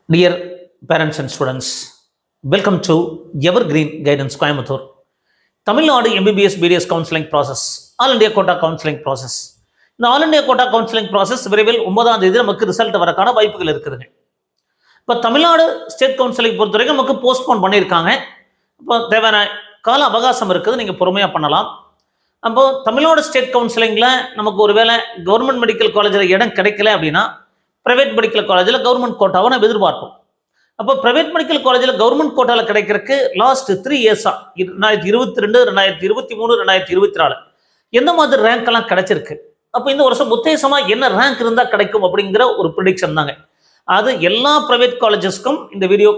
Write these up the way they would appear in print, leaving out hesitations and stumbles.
Dear parents and students, welcome to Evergreen Guidance Coimbatore. Tamil Nadu MBBS BDS counseling process, All India Quota counseling process. இந்த all India quota counselling process விரைவில் 9ஆம் தேதி நமக்கு result வரக்கான வாய்ப்புகள் இருக்குதுங்க. இப்போ Tamil Nadu state counselling பொறுத்த வரைக்கும் நமக்கு போஸ்ட்போன் பண்ணியிருக்காங்க. இப்போ தேவையான கால அவகாசம் இருக்குது, நீங்கள் பொறுமையாக பண்ணலாம். அப்போ தமிழ்நாடு ஸ்டேட் கவுன்சிலிங்கில் நமக்கு ஒருவேளை கவர்மெண்ட் மெடிக்கல் காலேஜில் இடம் கிடைக்கல அப்படின்னா பிரைவேட் மெடிக்கல் காலேஜில் கவர்மெண்ட் கோட்டாவை நம்ம எதிர்பார்ப்போம். அப்போ பிரைவேட் மெடிக்கல் காலேஜில் கவர்மெண்ட் கோட்டாவில் கிடைக்கிறதுக்கு லாஸ்ட் 3 இயர்ஸாக 2022, 2023, 2024 எந்த மாதிரி ரேங்க் எல்லாம் கிடைச்சிருக்கு. அப்போ இந்த வருஷம் உத்தேசமாக என்ன ரேங்க் இருந்தால் கிடைக்கும் அப்படிங்கிற ஒரு ப்ரிடிக்ஷன் தாங்க. அது எல்லா ப்ரைவேட் காலேஜஸ்க்கும் இந்த வீடியோ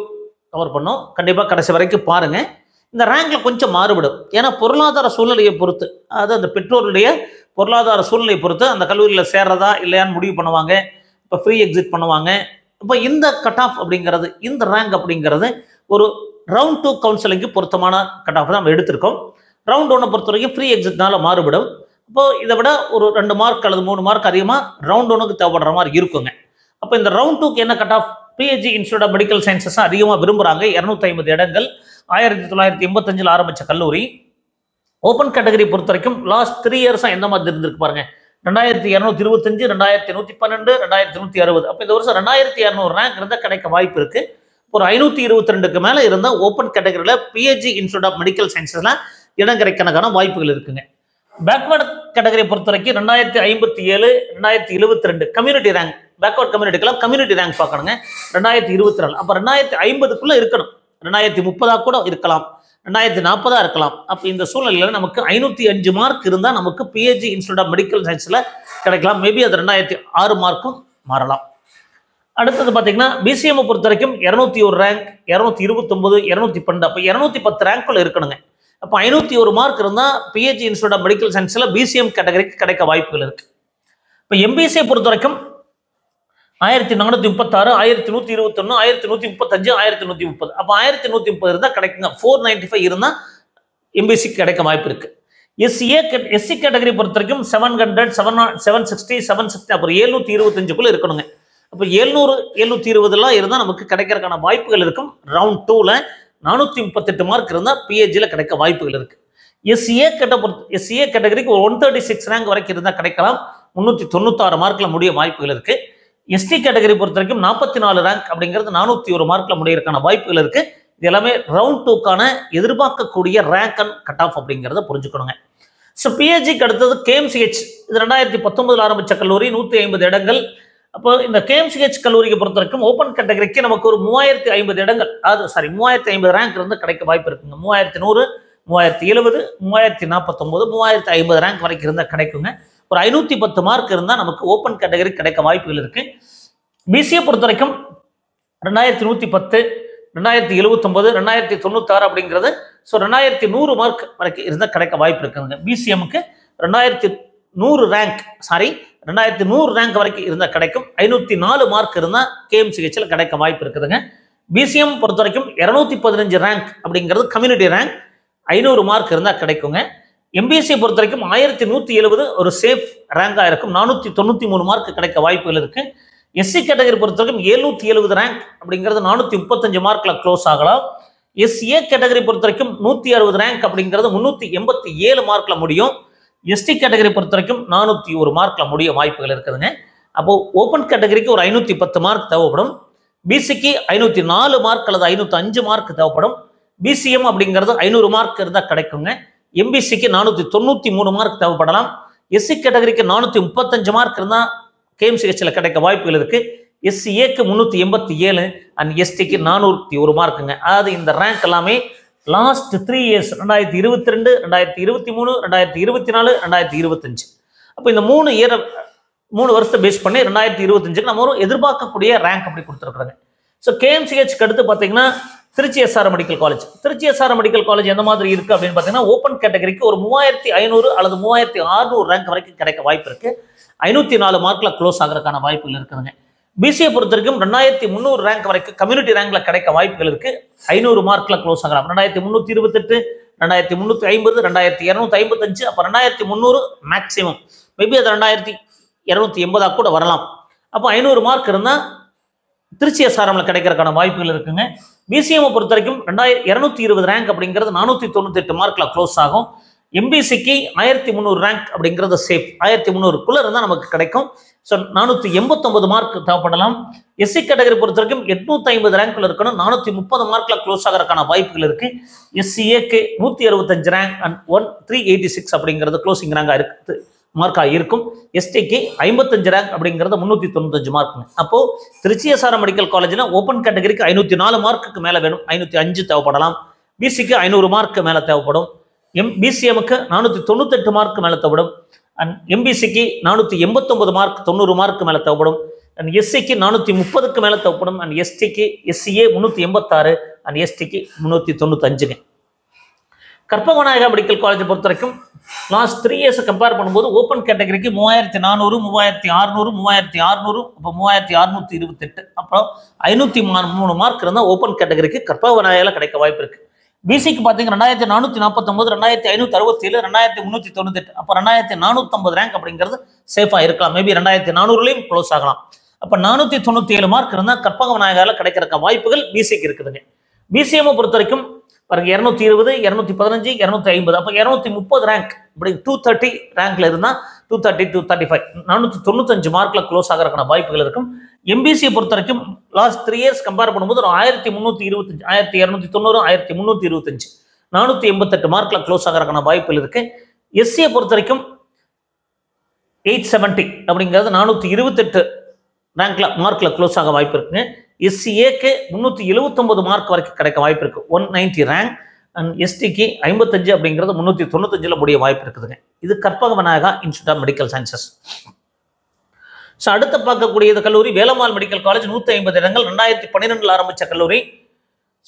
கவர் பண்ணோம். கண்டிப்பாக கடைசி வரைக்கும் பாருங்கள். இந்த ரேங்க்ல கொஞ்சம் மாறுபடும், ஏன்னா பொருளாதார சூழ்நிலையை பொறுத்து, அதாவது அந்த பெற்றோருடைய பொருளாதார சூழ்நிலையை பொறுத்து அந்த கல்லூரியில் சேர்றதா இல்லையான்னு முடிவு பண்ணுவாங்க. இப்போ ஃப்ரீ எக்ஸிட் பண்ணுவாங்க. இப்போ இந்த கட் ஆஃப் அப்படிங்கிறது, இந்த ரேங்க் அப்படிங்கிறது ஒரு ரவுண்ட் 2 கவுன்சிலிங்கு பொருத்தமான கட் ஆஃப் தான் நம்ம எடுத்திருக்கோம். ரவுண்ட் 1 பொறுத்த வரைக்கும் ஃப்ரீ எக்ஸிட்னால மாறுபடும். இப்போ இதை விட ஒரு 2 மார்க் அல்லது 3 மார்க் அதிகமாக ரவுண்ட் 1க்கு தேவைப்படுற மாதிரி இருக்குங்க. அப்போ இந்த ரவுண்ட் 2க்கு என்ன cut off, PhD institute of medical sciences அதிகமாக விரும்புகிறாங்க. 250 இடங்கள், 1985 ஆரம்பித்த கல்லூரி. ஓப்பன் கேட்டகரி பொறுத்த வரைக்கும் லாஸ்ட் 3 இயர்ஸாக எந்த மாதிரி இருந்திருக்கு பாருங்க. 2225, 2112, 2160. அப்போ இந்த வருஷம் 2200 ரேங்க் இருந்தால் கிடைக்க வாய்ப்பு இருக்கு. ஒரு 522க்கு மேலே இருந்தால் ஓப்பன் கேட்டகரியில் பிஹெச்டி இன்ஸ்டியூட் ஆஃப் மெடிக்கல் சயின்சஸ்ல இடம் கிடைக்கிறதுக்கான வாய்ப்புகள் இருக்குங்க. பேக்வர்ட் கேட்டகரியை பொறுத்த வரைக்கும் 2057, 2072 கம்யூனிட்டி ரேங்க், பேக்வர்ட் கம்யூனிட்டிக்கெல்லாம் கம்யூனிட்டி ரேங்க் பார்க்கணுங்க. 2024 அப்போ 2050க்குள்ள இருக்கணும். 2030 கூட இருக்கலாம், 2040 இருக்கலாம். அப்போ இந்த சூழ்நிலையில் நமக்கு 505 மார்க் இருந்தால் நமக்கு பிஹெச்டி இன்ஸ்டியூட் ஆஃப் மெடிக்கல் சயின்ஸில் கிடைக்கலாம். மேபி அது 2006 மார்க்கும் மாறலாம். அடுத்தது பார்த்தீங்கன்னா பிசிஎம் பொறுத்த வரைக்கும் 201 ரேங்க், 229, 212, அப்போ 210 ரேங்க்குள்ள இருக்கணுங்க. அப்போ 501 மார்க் இருந்தால் பிஹெச்டி இன்ஸ்டியூட் ஆஃப் மெடிக்கல் சயின்ஸில் பிசிஎம் கேட்டகரிக்கு கிடைக்க வாய்ப்புகள் இருக்கு. இப்போ எம்பிசியை பொறுத்த வரைக்கும் 1436, 1121, 1135, 1130. அப்போ 1130 இருந்தால் கிடைக்குங்க. 495 இருந்தால் எம்பிசிக்கு கிடைக்க வாய்ப்பு இருக்கு. எஸ்சி கேட்டகரி பொறுத்த வரைக்கும் 700, 760, 760, அப்புறம் 725க்குள்ள இருக்கணுங்க. அப்போ 700, 720 இருந்தால் நமக்கு கிடைக்கிறதுக்கான வாய்ப்புகள் இருக்கும். ரவுண்ட் 2ல 438 மார்க் இருந்தால் பிஹெச்டியில் கிடைக்க வாய்ப்புகள் இருக்கு. எஸ்சிஏ கேட்டகரிக்கு 136 ரேங்க் வரைக்கும் இருந்தால் கிடைக்கலாம். 396 மார்க்ல முடிய வாய்ப்புகள் இருக்கு. எஸ்டி கேட்டகரி பொறுத்த வரைக்கும் 44 ரேங்க் அப்படிங்கிறது 401 மார்க்ல முடியறதுக்கான வாய்ப்புகள் இருக்கு. இது எல்லாமே ரவுண்ட் 2க்கான எதிர்பார்க்கக்கூடிய ரேங்க் அண்ட் கட் ஆஃப் அப்படிங்கிறத புரிஞ்சுக்கணுங்க. ஸோ பிஹெச்டிக்கு அடுத்தது கேஎம்சிஹெச். இது 2019 ஆரம்பித்த கல்லூரி, 150 இடங்கள். அப்போ இந்த கேஎம்சிஹெச் கல்லூரிக்கு பொறுத்த வரைக்கும் ஓப்பன் கேட்டகரிக்கு நமக்கு ஒரு 3050 இடங்கள், அது 3050 ரேங்க் இருந்து கிடைக்க வாய்ப்பு இருக்குங்க. 3100, 3070, 3049, 3050 ரேங்க் வரைக்கும் இருந்தால் கிடைக்குங்க. ஒரு 510 மார்க் இருந்தால் நமக்கு ஓப்பன் கேட்டகரி கிடைக்க வாய்ப்புகள் இருக்கு. பிசிஏ பொறுத்த வரைக்கும் 2110, 2079, 2096 அப்படிங்கிறது. ஸோ 2100 மார்க் வரைக்கும் இருந்தால் கிடைக்க வாய்ப்பு இருக்குங்க. பிசிஎம்க்கு 2100 ரேங்க், 2100 ரேங்க் வரைக்கும் இருந்தால் கிடைக்கும். 504 மார்க் இருந்தால் கேஎம்சிஹெச்சில் கிடைக்க வாய்ப்பு இருக்குதுங்க. பிசிஎம் பொறுத்த வரைக்கும் 215 ரேங்க் அப்படிங்கிறது கம்யூனிட்டி ரேங்க், 500 மார்க் இருந்தால் கிடைக்குங்க. எம்பிஎஸ்சியை பொறுத்த வரைக்கும் 1170 ஒரு சேஃப் ரேங்காக இருக்கும். 493 மார்க் கிடைக்க வாய்ப்புகள் இருக்கு. எஸ்சி கேட்டகரி பொறுத்த வரைக்கும் 770 ரேங்க் அப்படிங்கிறது 435 மார்க்ல க்ளோஸ் ஆகலாம். எஸ்ஏ கேட்டகரி பொறுத்த வரைக்கும் 160 ரேங்க் அப்படிங்கிறது 387 மார்க்ல முடியும். எஸ்டி கேட்டகரி பொறுத்த வரைக்கும் 401 மார்க்ல முடிய வாய்ப்புகள் இருக்குதுங்க. அப்போ ஓப்பன் கேட்டகரிக்கு ஒரு 510 மார்க் தேவைப்படும். பிசிக்கு 504 மார்க் அல்லது 505 மார்க் தேவைப்படும். பிசிஎம் அப்படிங்கிறது 500 மார்க் இருந்தால் கிடைக்குங்க. எம்பிசிக்கு 493 மார்க் தேவைப்படலாம். எஸ்சி கேட்டகரிக்கு 435 மார்க் இருந்தால் கேஎம்சிஹெச்சில் கிடைக்க வாய்ப்புகள் இருக்கு. எஸ்சிஏக்கு 387 அண்ட் எஸ்டிக்கு 401 மார்க்குங்க. அதாவது இந்த ரேங்க் எல்லாமே லாஸ்ட் 3 இயர்ஸ் 2022, 2023, 2024, 2025. அப்போ இந்த 3 வருஷத்தை பேஸ் பண்ணி 2025க்கு நம்ம ஒரு எதிர்பார்க்கக்கூடிய ரேங்க் அப்படி கொடுத்துருக்குறாங்க. ஸோ கேஎம்சிஹெச்க்கு அடுத்து பார்த்தீங்கன்னா Trichy SR medical college. Trichy SR medical college எந்த மாதிரி இருக்கு அப்படின்னு பார்த்தீங்கன்னா ஓப்பன் கேட்டகரிக்கு ஒரு 3500 அல்லது 3600 ரேங்க் வரைக்கும் கிடைக்க வாய்ப்பு இருக்கு. 504 மார்க்ல க்ளோஸ் ஆகிறதுக்கான வாய்ப்புகள் இருக்குதுங்க. பிசிஏ பொறுத்த வரைக்கும் 2300 ரேங்க் வரைக்கும் கம்யூனிட்டி ரேங்க்ல கிடைக்க வாய்ப்புகள் இருக்கு. 500 மார்க்ல க்ளோஸ் ஆகலாம். 2328, 2350, 2255, அப்போ 2300 மேக்சிமம். மேபி அது 2280 கூட வரலாம். அப்போ 500 மார்க் இருந்தால் திருச்சி எஸ்ஆர்எம்ல கிடைக்கிறதுக்கான வாய்ப்புகள் இருக்குங்க. பிசிஎம் பொறுத்த வரைக்கும் 220 ரேங்க் அப்படிங்கிறது 498 மார்க்ல க்ளோஸ் ஆகும். எம்பிசிக்கு 1300 ரேங்க் அப்படிங்கிறது சேஃப். 1300க்குள்ள இருந்தால் நமக்கு கிடைக்கும். ஸோ 489 மார்க் தேவைப்படலாம். எஸ்சி கேட்டகரி பொறுத்த வரைக்கும் 850 ரேங்க்ல இருக்கணும். 430 மார்க்ல க்ளோஸ் ஆகிறதுக்கான வாய்ப்புகள் இருக்கு. எஸ்சிஏக்கு 165 ரேங்க் அண்ட் 386 அப்படிங்கிறது க்ளோசிங் ரேங்காக இருக்குது மார்க்காக இருக்கும். எஸ்டிக்கு 55 ரேங்க் அப்படிங்கிறது 395 மார்க்குங்க. அப்போ திருச்சி எஸ்ஆர்எம் மெடிக்கல் காலேஜில் ஓப்பன் கேட்டகரிக்கு 504 மார்க்குக்கு மேலே வேணும். 505 தேவைப்படலாம். பிசிக்கு 500 மார்க்கு மேலே தேவைப்படும். பிசிஎம்க்கு 498 மார்க்கு மேலே தேவைப்படும். அண்ட் எம்பிசிக்கு 489 மார்க் 90 மார்க்கு மேலே தேவைப்படும். அண்ட் எஸ்சிக்கு 430க்கு மேலே தேவைப்படும். அண்ட் எஸ்டிக்கு எஸ்சிஏ 386 அண்ட் எஸ்டிக்கு 395. கற்பகநாயகா மெடிக்கல் காலேஜை பொறுத்த வரைக்கும் லாஸ்ட் 3 இயர்ஸை கம்பேர் பண்ணும்போது ஓப்பன் கேட்டகரிக்கு 3400, 3600, 3600, அப்போ 3628, அப்புறம் 503 மார்க் இருந்தால் ஓப்பன் கேட்டகரிக்கு கற்பகநாயகாவில் கிடைக்க வாய்ப்பு இருக்கு. பிசிக்கு பார்த்தீங்கன்னா 2449, 2567, 2398, அப்போ 2450 ரேங்க் அப்படிங்கிறது சேஃபாக இருக்கலாம். மேபி 2400லையும் க்ளோஸ் ஆகலாம். அப்போ 497 மார்க் இருந்தால் கற்பகநாயகாவில் கிடைக்கிறக்க வாய்ப்புகள் பிசிக்கு இருக்குதுங்க. பிசிஎம் பொறுத்த வரைக்கும் பாருங்க 220, 215, 250, அப்போ 230 ரேங்க் இப்படி 230 ரேங்க்ல இருந்தால் 230, 235, 495 மார்க்ல க்ளோஸ் ஆகிறதுக்கான வாய்ப்புகள் இருக்கும். எம்பிசியை பொறுத்த வரைக்கும் லாஸ்ட் 3 இயர்ஸ் கம்பேர் பண்ணும்போது ஒரு 1325, 1290, 1325, 488 மார்க்ல க்ளோஸ் ஆகிறதுக்கான வாய்ப்புகள் இருக்கு. எஸ்சியை பொறுத்த வரைக்கும் 870 அப்படிங்கிறது 428 ரேங்க்ல மார்க்ல க்ளோஸ் ஆக வாய்ப்பு இருக்குங்க. எஸ்சிஏக்கு 379 மார்க் வரைக்கும் கிடைக்க வாய்ப்பு இருக்கு. 190 ரேங்க். அண்ட் எஸ்டிக்கு 55 அப்படிங்கிறது 395 முடிய வாய்ப்பு இருக்குதுங்க. இது Karpaganayaga institute of medical sciences. So அடுத்து பார்க்கக்கூடியது கல்லூரி வேலம்மாள் மெடிக்கல் காலேஜ். 150 இடங்கள். 2012 ஆரம்பித்த கல்லூரி.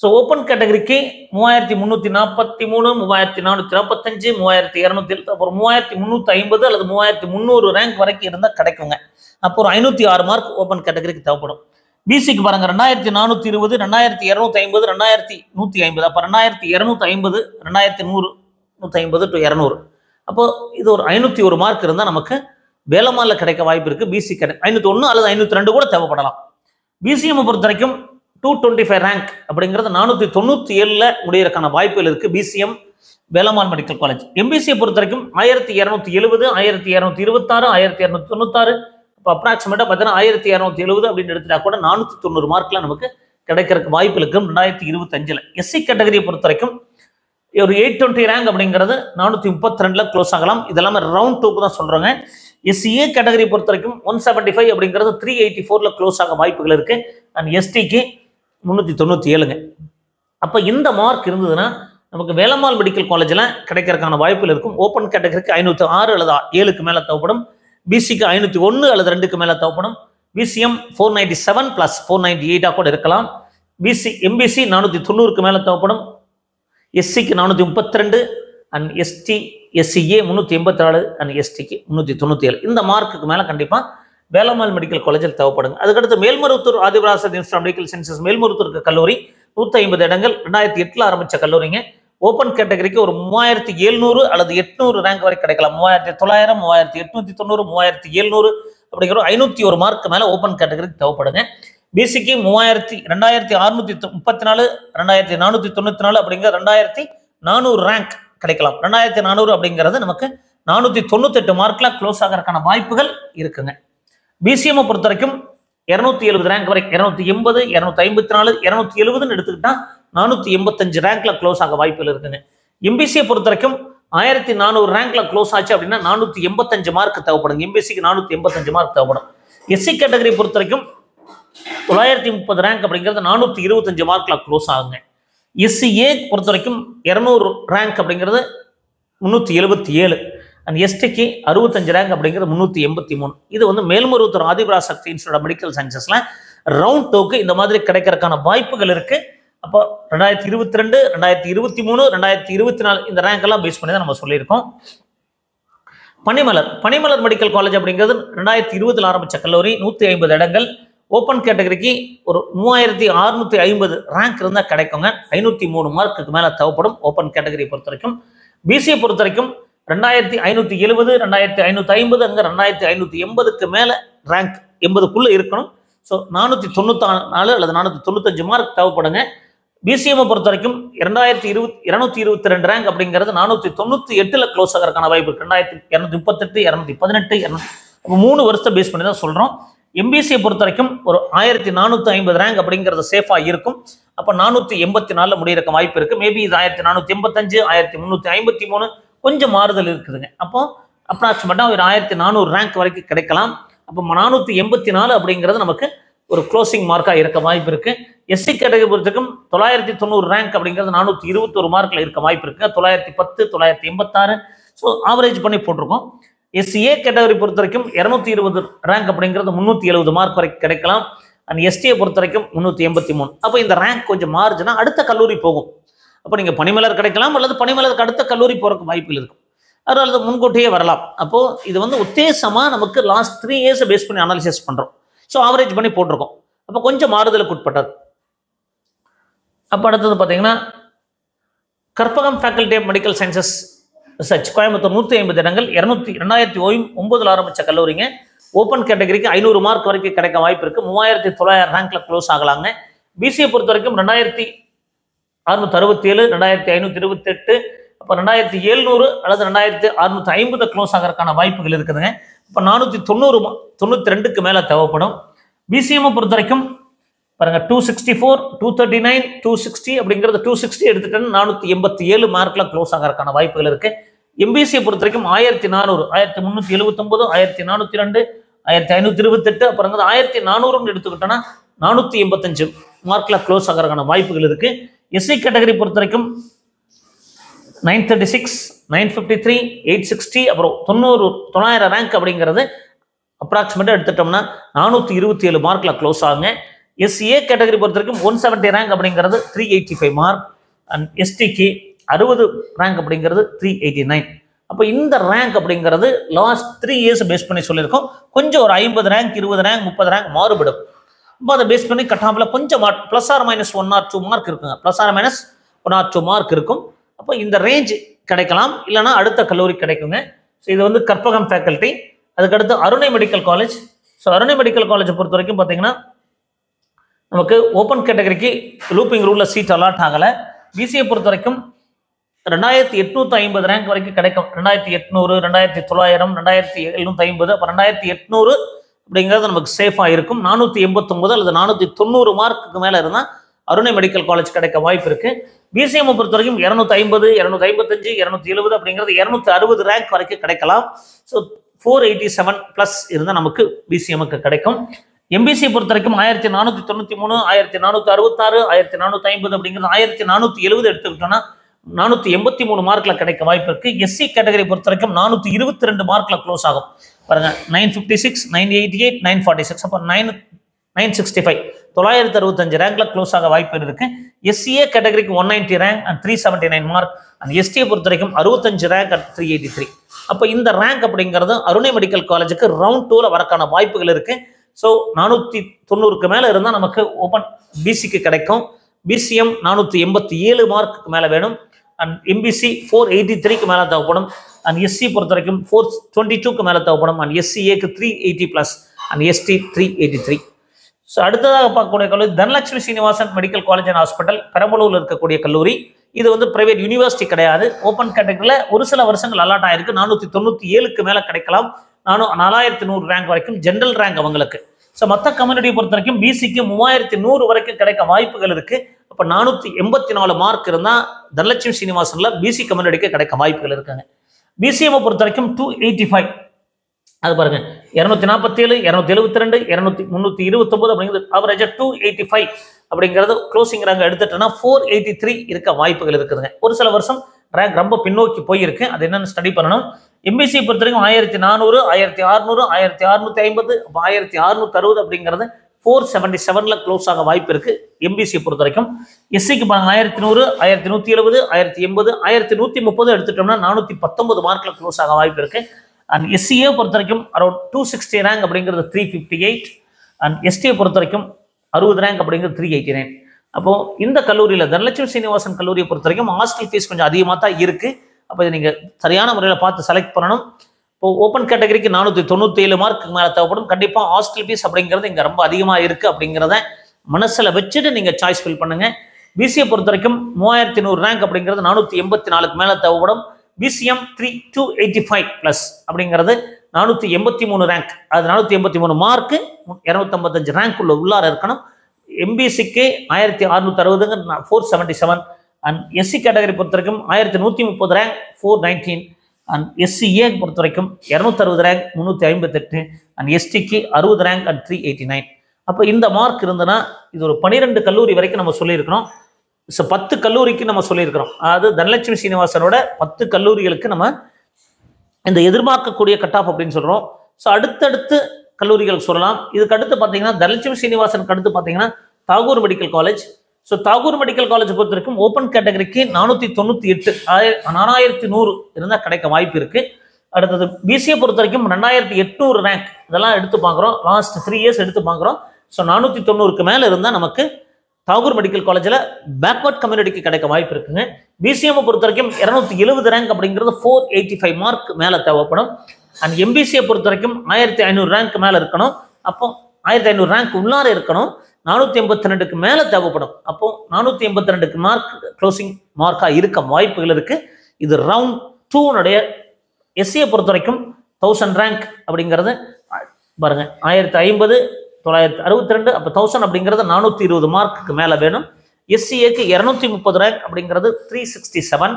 ஸோ ஓப்பன் கேட்டகரிக்கு 3343, 3445, 3200, அப்புறம் 3350 அல்லது 3300 ரேங்க் வரைக்கும் இருந்தால் கிடைக்குங்க. அப்போ ஒரு 506 மார்க் ஓப்பன் கேட்டகரிக்கு தேவைப்படும். பிசிக்கு பாருங்க 2420, 2250, 2150, அப்போ 2250, 2100, 150 to 200. அப்போ இது ஒரு 501 மார்க் இருந்தால் நமக்கு வேலம்மாள்ல கிடைக்க வாய்ப்பு இருக்கு. பிசி 501 அல்லது 502 கூட தேவைப்படலாம். பிசிஎம் பொறுத்த வரைக்கும் 225 ரேங்க் அப்படிங்கிறது 497ல முடியறதுக்கான வாய்ப்புகள் இருக்கு. BCM Velammal medical college. எம்பிசியை பொறுத்த வரைக்கும் 1270, 1226, 1296, இப்போ அப்ராக்சிமேட்டாக பார்த்தீங்கன்னா 1270 அப்படின்னு எடுத்துட்டா கூட 490 மார்க்ல நமக்கு கிடைக்கிறதுக்கு வாய்ப்பு இருக்கும் 2025ல். எஸ்சி கேட்டகரியை பொறுத்த வரைக்கும் ஒரு 820 ரேங்க் அப்படிங்கிறது 432ல க்ளோஸ் ஆகலாம். இதெல்லாமே ரவுண்ட் டூக்கு தான் சொல்றாங்க. எஸ்சிஏ கேட்டகரி பொறுத்த வரைக்கும் 175 அப்படிங்கிறது 384ல க்ளோஸ் ஆக வாய்ப்புகள் இருக்கு. அண்ட் எஸ்டிக்கு 397ங்க. அப்போ இந்த மார்க் இருந்ததுன்னா நமக்கு வேலம்மாள் மெடிக்கல் காலேஜில் கிடைக்கிறதுக்கான வாய்ப்புகள் இருக்கும். ஓப்பன் கேட்டகரிக்கு 506 அல்லது 7க்கு மேலே தேவைப்படும். பிசிக்கு 501 அல்லது 2க்கு மேலே தேவைப்படும். பிசிஎம் 497 + 498 கூட இருக்கலாம். எம்பிசி 490க்கு மேலே தேவைப்படும். எஸ்சிக்கு 432 அண்ட் எஸ்டி எஸ்சிஏ 384 அண்ட் எஸ்டிக்கு 397. இந்த மார்க்குக்கு மேலே கண்டிப்பாக வேலம்மாள் மெடிக்கல் காலேஜில் தேவைப்படுங்க. அதுக்கடுத்து Melmaruvathur Adiparasakthi institute of medical sciences மேல்மருவத்தூருக்கு கல்லூரி. 150 இடங்கள். 2008ல் ஆரம்பித்த கல்லூரிங்க. ஓப்பன் கேட்டகரிக்கு ஒரு 3700 அல்லது 800 ரேங்க் வரை கிடைக்கலாம். 3900, 3890, 3700 அப்படிங்கிற 501 மார்க் மேலே ஓப்பன் கேட்டகரிக்கு தேவைப்படுங்க. பிசிக்கு 2634, 2494 அப்படிங்கிற 2400 ரேங்க் கிடைக்கலாம். 2400 அப்படிங்கிறது நமக்கு 498 மார்க்ல க்ளோஸ் ஆகிறதுக்கான வாய்ப்புகள் இருக்குங்க. பிசிஎம் பொறுத்த வரைக்கும் 270 ரேங்க் வரைக்கும் 280, 254, 270 எடுத்துக்கிட்டா 485 ரேங்க்ல க்ளோஸ் ஆக வாய்ப்புகள் இருக்குங்க. எம்பிசியை பொறுத்த வரைக்கும் 1400 ரேங்க்ல க்ளோஸ் ஆச்சு அப்படின்னா 485 மார்க் தேவைப்படுங்க. எம்பிசிக்கு 485 மார்க் தேவைப்படும். எஸ்சி கேட்டகரி பொறுத்த வரைக்கும் 930 ரேங்க் அப்படிங்கிறது 425 மார்க்ல க்ளோஸ் ஆகுங்க. எஸ்சிஏ பொறுத்த வரைக்கும் 200 ரேங்க் அப்படிங்கிறது 377 அண்ட் எஸ்டிக்கு 65 ரேங்க் அப்படிங்கிறது 383. இது வந்து Melmaruvathur Adiparasakthi institute of medical சயின்சஸ்ல ரவுண்ட் டூக்கு இந்த மாதிரி கிடைக்கிறதுக்கான வாய்ப்புகள் இருக்கு. அப்போ 2022, 2023, 2024 இந்த ரேங்க் எல்லாம் பேஸ் பண்ணி தான் நம்ம சொல்லியிருக்கோம். பனிமலர் மெடிக்கல் காலேஜ் அப்படிங்கிறது 2020ல் ஆரம்பிச்ச கல்லூரி. 150 இடங்கள். ஓப்பன் கேட்டகரிக்கு ஒரு 3650 ரேங்க் இருந்தால் கிடைக்குங்க. 503 மார்க்குக்கு மேலே தேவைப்படும் ஓப்பன் கேட்டகரியை பொறுத்த வரைக்கும். பிசியை பொறுத்த வரைக்கும் 2570, 2550 அங்கே 2580க்கு மேலே ரேங்க் 80க்குள்ளே இருக்கணும். ஸோ 494 அல்லது 495 மார்க் தேவைப்படுங்க. பிசிஎம் பொறுத்த வரைக்கும் 222 ரேங்க் அப்படிங்கிறது 498 க்ளோஸ் ஆகிறதுக்கான வாய்ப்பு இருக்கு. 2238, 218, 3 வருஷத்தை பேஸ் பண்ணி தான் சொல்றோம். எம்பிசியை பொறுத்த வரைக்கும் ஒரு 1450 ரேங்க் அப்படிங்கிறது சேஃபா இருக்கும். அப்போ 484 முடியிருக்க வாய்ப்பு இருக்கு. மேபி இது 1485, 1353 கொஞ்சம் மாறுதல் இருக்குதுங்க. அப்போ அப்ராக்சிமேட்டா ஒரு 1400 ரேங்க் வரைக்கும் கிடைக்கலாம். அப்போ 484 அப்படிங்கிறது நமக்கு ஒரு க்ளோசிங் மார்க்கா இருக்க வாய்ப்பு இருக்கு. எஸ்சி கேட்டகரி பொறுத்தவரைக்கும் 990 ரேங்க் அப்படிங்கிறது 421 மார்க்ல இருக்க வாய்ப்பு இருக்கு. 910, 986 ஸோ ஆவரேஜ் பண்ணி போட்டிருக்கோம். எஸ்ஏ கேட்டகரி பொறுத்த வரைக்கும் 220 ரேங்க் அப்படிங்கிறது 370 மார்க் வரைக்கும் கிடைக்கலாம். அண்ட் எஸ்டியை பொறுத்த வரைக்கும் 383. அப்போ இந்த ரேங்க் கொஞ்சம் மாறுச்சுன்னா அடுத்த கல்லூரி போகும். அப்போ நீங்க பணிமலர் கிடைக்கலாம் அல்லது பணிமலருக்கு அடுத்த கல்லூரி போறதுக்கு வாய்ப்புகள் இருக்கும். அல்லது முன்கூட்டியே வரலாம். அப்போ இது உத்தேசமா நமக்கு லாஸ்ட் 3 இயர்ஸ் பேஸ் பண்ணி அனாலிசிஸ் பண்றோம். ஸோ ஆவரேஜ் பண்ணி போட்டிருக்கோம். அப்போ கொஞ்சம் மாறுதலுக்கு உட்பட்டது. அப்போ அடுத்தது பார்த்தீங்கன்னா Karpagam faculty of medical sciences research Coimbatore 150 இடங்கள் 2009 ஆரம்பிச்ச கல்லூரிங்க. ஓப்பன் கேட்டகரிக்கு 500 மார்க் வரைக்கும் கிடைக்க வாய்ப்பு இருக்கு. 3900 ரேங்க்ல க்ளோஸ் ஆகலாங்க. பிசிஏ பொறுத்த வரைக்கும் 2667, 2528, அப்போ 2700 அல்லது 2650 க்ளோஸ் ஆகிறதுக்கான வாய்ப்புகள் இருக்குதுங்க. இப்போ 492 மேல தேவைப்படும். பிசிஎம் பொறுத்த வரைக்கும் பாருங்க 264, 239, 260 அப்படிங்கிறது 260 எடுத்துட்டேன்னு 487 மார்க்ல க்ளோஸ் ஆகிறதுக்கான வாய்ப்புகள் இருக்கு. எம்பிசியை பொறுத்த வரைக்கும் 1400, 1379, 1402, 1528, அப்புறம் 1400 எடுத்துக்கிட்டோம்னா 485 மார்க்ல க்ளோஸ் ஆகிறதுக்கான வாய்ப்புகள் இருக்கு. எஸ்சி கேட்டகரி பொறுத்த வரைக்கும் 936, 953, 860, அப்புறம் 900 ரேங்க் அப்படிங்கிறது அப்ராக்சிமேட்டா எடுத்துட்டோம்னா 427 மார்க்ல க்ளோஸ் ஆகுங்க. எஸ்ஏ கேட்டகரி பொறுத்த வரைக்கும் 170 ரேங்க் அப்படிங்கிறது 385 மார்க். அண்ட் எஸ்டிக்கு 60 ரேங்க் அப்படிங்கிறது 389. அப்போ இந்த ரேங்க் அப்படிங்கிறது லாஸ்ட் 3 இயர்ஸ் பேஸ் பண்ணி சொல்லியிருக்கோம். கொஞ்சம் ஒரு 50 ரேங்க், 20 ரேங்க், 30 ரேங்க் மாறுபடும். இப்போ அதை பேஸ் பண்ணி கட்டாமல கொஞ்சம் plus or minus 1 or 2 mark இருக்குங்க. Plus or minus 1 or 2 mark இருக்கும். அப்போ இந்த ரேஞ்ச் கிடைக்கலாம், இல்லைன்னா அடுத்த கல்லூரி கிடைக்குங்க. ஸோ இது கற்பகம் ஃபேக்கல்ட்டி. அதுக்கடுத்து அருணை மெடிக்கல் காலேஜ். ஸோ அருணை மெடிக்கல் காலேஜை பொறுத்த வரைக்கும் பார்த்தீங்கன்னா நமக்கு ஓப்பன் கேட்டகரிக்கு லூப்பிங் ரூலில் சீட் அலாட் ஆகலை. பிசியை பொறுத்த வரைக்கும் 2850 ரேங்க் வரைக்கும் கிடைக்கும். 2800, 2900, 2750, அப்போ 2800 அப்படிங்கிறது நமக்கு சேஃபாக இருக்கும். 489 அல்லது 490 மார்க்குக்கு மேலே இருந்தால் அருணை மெடிக்கல் காலேஜ் கிடைக்க வாய்ப்பு இருக்கு. பிசிஎம் பொறுத்த வரைக்கும் 250, 255, 270 அப்படிங்கிறது 260 ரேங்க் வரைக்கும் கிடைக்கலாம். ஸோ 487 பிளஸ் இருந்தால் நமக்கு பிசிஎம்க்கு கிடைக்கும். எம்பிசி பொறுத்த வரைக்கும் 1493, 1466, 1450 அப்படிங்கிறது 1470 எடுத்துக்கிட்டோம்னா 483 மார்க்ல கிடைக்க வாய்ப்பு இருக்கு. எஸ்சி கேட்டகரி பொறுத்த வரைக்கும் 422 மார்க்ல க்ளோஸ் ஆகும். பாருங்க 956, 988, 946, அப்போ 965, 965 ரேங்க்ல க்ளோஸ் ஆக வாய்ப்பு இருக்கு. எஸ்சிஏ கேட்டகரிக்கு 190 ரேங்க் அண்ட் 379 மார்க். அண்ட் எஸ்டியை பொறுத்த வரைக்கும் 65 ரேங்க் அண்ட் 383. அப்போ இந்த ரேங்க் அப்படிங்கிறது அருணை மெடிக்கல் காலேஜுக்கு ரவுண்ட் 2ல வரக்கான வாய்ப்புகள் இருக்கு. ஸோ 490க்கு மேலே இருந்தால் நமக்கு ஓப்பன் பிசிக்கு கிடைக்கும். பிசிஎம் 487 மார்க்குக்கு மேலே வேணும். அண்ட் எம்பிசி 483க்கு மேலே தேவைப்படும். அண்ட் எஸ்சி பொறுத்த வரைக்கும் 422க்கு மேலே தேவைப்படும். அண்ட் எஸ்சிஏக்கு 380 பிளஸ் அண்ட் எஸ்டி 383. ஸோ அடுத்ததாக பார்க்கக்கூடிய கல்லூரி Dhanalakshmi Srinivasan medical college and hospital, பெரம்பலூரில் இருக்கக்கூடிய கல்லூரி. இது பிரைவேட் யூனிவர்சிட்டி கிடையாது. ஓப்பன் கேட்டகரியில் ஒரு சில வருஷங்கள் அலாட் ஆயிருக்கு. 497க்கு மேலே கிடைக்கலாம். 4100 ரேங்க் வரைக்கும் ஜென்ரல் ரேங்க் அவங்களுக்கு. ஸோ மற்ற கம்யூனிட்டியை பொறுத்த வரைக்கும் பிசிக்கு 3100 வரைக்கும் கிடைக்க வாய்ப்புகள் இருக்கு. அப்போ 484 மார்க் இருந்தால் தனலட்சுமி சீனிவாசன்ல பிசி கம்யூனிட்டிக்கு கிடைக்க வாய்ப்புகள் இருக்காங்க. பிசிஎம் பொறுத்த வரைக்கும் 285, அது பாருங்க 247, 272, 329 அப்படிங்கிறது ஆவரேஜா 285 அப்படிங்கிறது க்ளோசிங் ரேங்க் எடுத்துட்டோம்னா 483 இருக்க வாய்ப்புகள் இருக்குதுங்க. ஒரு சில வருஷம் ரேங்க் ரொம்ப பின்னோக்கி போயிருக்கு. அது என்னன்னு ஸ்டடி பண்ணணும். எம்பிசி பொறுத்த வரைக்கும் 1400, 1600, 1650, 1660 அப்படிங்கிறது 477ல க்ளோஸ் ஆக வாய்ப்பு இருக்கு எம்பிசி பொறுத்த வரைக்கும். எஸ்சிக்கு 1100, 1170, 1080, 1130 எடுத்துட்டோம்னா 419 மார்க்ல க்ளோஸ் ஆக வாய்ப்பு இருக்கு. அண்ட் எஸ்சியை பொறுத்த வரைக்கும் அரௌண்ட் 260 ரேங்க் அப்படிங்கிறது 358. அண்ட் எஸ்டியை பொறுத்த வரைக்கும் 60 ரேங்க் அப்படிங்கிறது 389. அப்போ இந்த கல்லூரியில் தனலட்சுமி சீனிவாசன் கல்லூரியை பொறுத்த வரைக்கும் ஹாஸ்டல் ஃபீஸ் கொஞ்சம் அதிகமாக தான் இருக்கு. அப்போ இதை நீங்கள் சரியான முறையில் பார்த்து செலக்ட் பண்ணணும். இப்போ ஓப்பன் கேட்டகரிக்கு 497 மார்க்கு மேலே தேவைப்படும். கண்டிப்பாக ஹாஸ்டல் ஃபீஸ் அப்படிங்கிறது இங்கே ரொம்ப அதிகமாக இருக்குது அப்படிங்கிறத மனசில் வச்சுட்டு நீங்கள் சாய்ஸ் ஃபில் பண்ணுங்கள். பிசிஏ பொறுத்த வரைக்கும் 3100 ரேங்க் அப்படிங்கிறது 484க்கு மேலே தேவைப்படும். பிசிஎம் 3285 ப்ளஸ் அப்படிங்கிறது 483 ரேங்க், அது 483 மார்க்கு 255 ரேங்க் உள்ளார இருக்கணும். எம்பிசிக்கு 1660 477 அண்ட் எஸ்சி கேட்டகரி பொறுத்த வரைக்கும் 1130 ரேங்க் 419 அண்ட் எஸ்சிஏ பொறுத்த வரைக்கும் 260 ரேங்க் 358 அண்ட் எஸ்டிக்கு 60 ரேங்க் அண்ட் 389. அப்போ இந்த மார்க் இருந்ததுன்னா இது ஒரு 12 கல்லூரி வரைக்கும் நம்ம சொல்லியிருக்கிறோம். ஸோ 10 கல்லூரிக்கு நம்ம சொல்லியிருக்கிறோம். அதாவது தனலட்சுமி சீனிவாசனோட 10 கல்லூரிகளுக்கு நம்ம இந்த எதிர்பார்க்கக்கூடிய கட் ஆஃப் அப்படின்னு சொல்கிறோம். ஸோ அடுத்தடுத்து கல்லூரிகள் சொல்லலாம். இதுக்கு அடுத்து பார்த்தீங்கன்னா தனலட்சுமி சீனிவாசனுக்கு அடுத்து பார்த்தீங்கன்னா Tagore medical college. So Tagore medical college பொறுத்த வரைக்கும் ஓப்பன் கேட்டகரிக்கு 498 4100 இருந்தால் கிடைக்க வாய்ப்பு இருக்குது. அடுத்தது பிசிஏ பொறுத்த வரைக்கும் 2800 ரேங்க் இதெல்லாம் எடுத்து பார்க்குறோம். லாஸ்ட் 3 இயர்ஸ் எடுத்து பார்க்குறோம். ஸோ 490க்கு மேலே இருந்தால் நமக்கு தாகூர் மெடிக்கல் காலேஜில் பேக்வர்ட் கம்யூனிட்டிக்கு கிடைக்க வாய்ப்பு இருக்குங்க. பிசிஎம் பொறுத்த வரைக்கும் 270 ரேங்க் அப்படிங்கிறது 485 மார்க் மேலே தேவைப்படும். அண்ட் எம்பிசியை பொறுத்த வரைக்கும் 1500 ரேங்க் மேலே இருக்கணும். அப்போ 1500 ரேங்க் உள்ளார இருக்கணும். 482க்கு மேலே தேவைப்படும். அப்போ 482க்கு மார்க் க்ளோசிங் மார்க்காக இருக்க வாய்ப்புகள் இருக்குது. இது ரவுண்ட் 2னுடைய எஸ்சியை பொறுத்த வரைக்கும் 1000 ரேங்க் அப்படிங்கிறது பாருங்க 1050 962 அப்போ 1000 அப்படிங்கிறது 420 மார்க்குக்கு மேலே வேணும். எஸ்சிஏக்கு 230 ரேங்க் அப்படிங்கிறது 367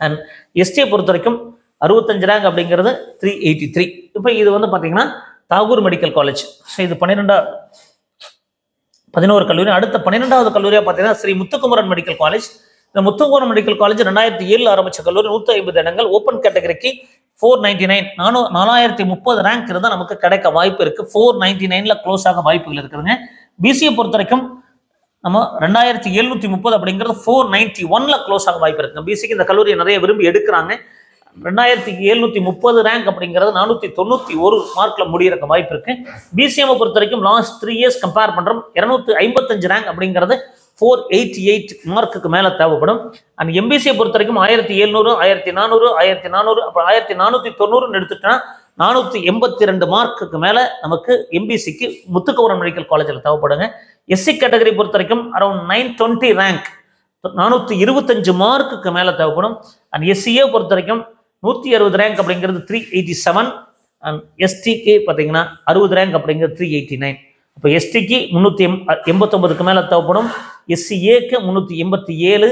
அண்ட் எஸ்டியை பொறுத்த வரைக்கும் 65 ரேங்க் அப்படிங்கிறது 383. இப்போ இது வந்து பார்த்தீங்கன்னா தாகூர் மெடிக்கல் காலேஜ். ஸோ இது 11 கல்லூரி. அடுத்த 12வது கல்லூரியாக பார்த்தீங்கன்னா ஸ்ரீ முத்துக்குமரன் மெடிக்கல் காலேஜ். இந்த முத்துக்குமரன் மெடிக்கல் காலேஜ் 2007 ஆரம்பித்த கல்லூரி. 150 இடங்கள். ஓப்பன் கேட்டகரிக்கு 499 4030 ரேங்க் இருந்தால் நமக்கு கிடைக்க வாய்ப்பு இருக்குது. 499ல் க்ளோஸ் ஆக வாய்ப்புகள் இருக்குதுங்க. பிசிஏ பொறுத்த வரைக்கும் நம்ம 2730 அப்படிங்கிறது 491ல் க்ளோஸ் ஆக வாய்ப்பு இருக்குங்க. பிசிக்கு இந்த கல்லூரியை நிறைய விரும்பி எடுக்கிறாங்க. 2730 ரேங்க் அப்படிங்கிறது 491 மார்க்கில் முடியிறக்க வாய்ப்பு இருக்கு. பிசிஎம் பொறுத்த வரைக்கும் லாஸ்ட் 3 இயர்ஸ் கம்பேர் பண்ணுறோம். 255 ரேங்க் அப்படிங்கிறது 488 மார்க்குக்கு மேலே தேவைப்படும். அண்ட் எம்பிசியை பொறுத்த வரைக்கும் 1700 1400 1400 அப்புறம் 1490 எடுத்துட்டோன்னா 482 மார்க்குக்கு மேலே நமக்கு எம்பிசிக்கு முத்துக்குமரன் மெடிக்கல் காலேஜில் தேவைப்படுங்க. எஸ்சி கேட்டகரி பொறுத்த வரைக்கும் அரௌண்ட் 920 ரேங்க் 425 மார்க்குக்கு மேலே தேவைப்படும். அண்ட் எஸ்சிஏ பொறுத்த வரைக்கும் 160 ரேங்க் அப்படிங்கிறது 387 அண்ட் எஸ்டிக்கு பார்த்தீங்கன்னா 60 ரேங்க் அப்படிங்கிறது 389. இப்போ எஸ்டிக்கு 389க்கு மேலே தேவைப்படும். எஸ்சிஏக்கு 387,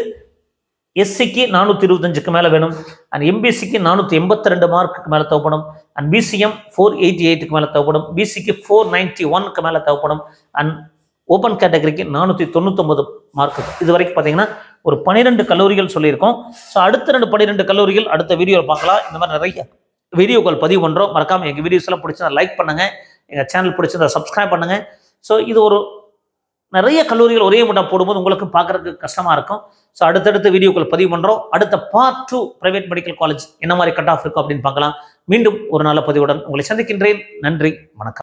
எஸ்சிக்கு 425க்கு மேலே வேணும். அண்ட் எம்பிசிக்கு 482 மார்க்குக்கு மேலே தேவைப்படும். அண்ட் பிசிஎம் 488க்கு மேலே தேவைப்படும். பிசிக்கு 491க்கு மேலே தேவைப்படும். அண்ட் ஓப்பன் கேட்டகரிக்கு 499 மார்க்கு. இது வரைக்கும் பார்த்தீங்கன்னா ஒரு 12 கல்லூரிகள் சொல்லியிருக்கோம். ஸோ அடுத்த 12 கல்லூரிகள் அடுத்த வீடியோவில் பார்க்கலாம். இந்த மாதிரி நிறைய வீடியோக்கள் பதிவு பண்ணுறோம். மறக்காமல் எங்கள் வீடியோஸ் எல்லாம் பிடிச்சதை லைக் பண்ணுங்கள், எங்கள் சேனல் பிடிச்சதை சப்ஸ்கிரைப் பண்ணுங்கள். ஸோ இது ஒரு நிறைய கல்லூரிகள் ஒரே முட்டாக போடும்போது உங்களுக்கு பார்க்குறதுக்கு கஷ்டமாக இருக்கும். ஸோ அடுத்தடுத்த வீடியோக்கள் பதிவு பண்ணுறோம். அடுத்த பார்ட் 2 பிரைவேட் மெடிக்கல் காலேஜ் என்ன மாதிரி கட் ஆஃப் இருக்கும் அப்படின்னு பார்க்கலாம். மீண்டும் ஒரு நல்ல பதிவுடன் உங்களை சந்திக்கின்றேன். நன்றி, வணக்கம்.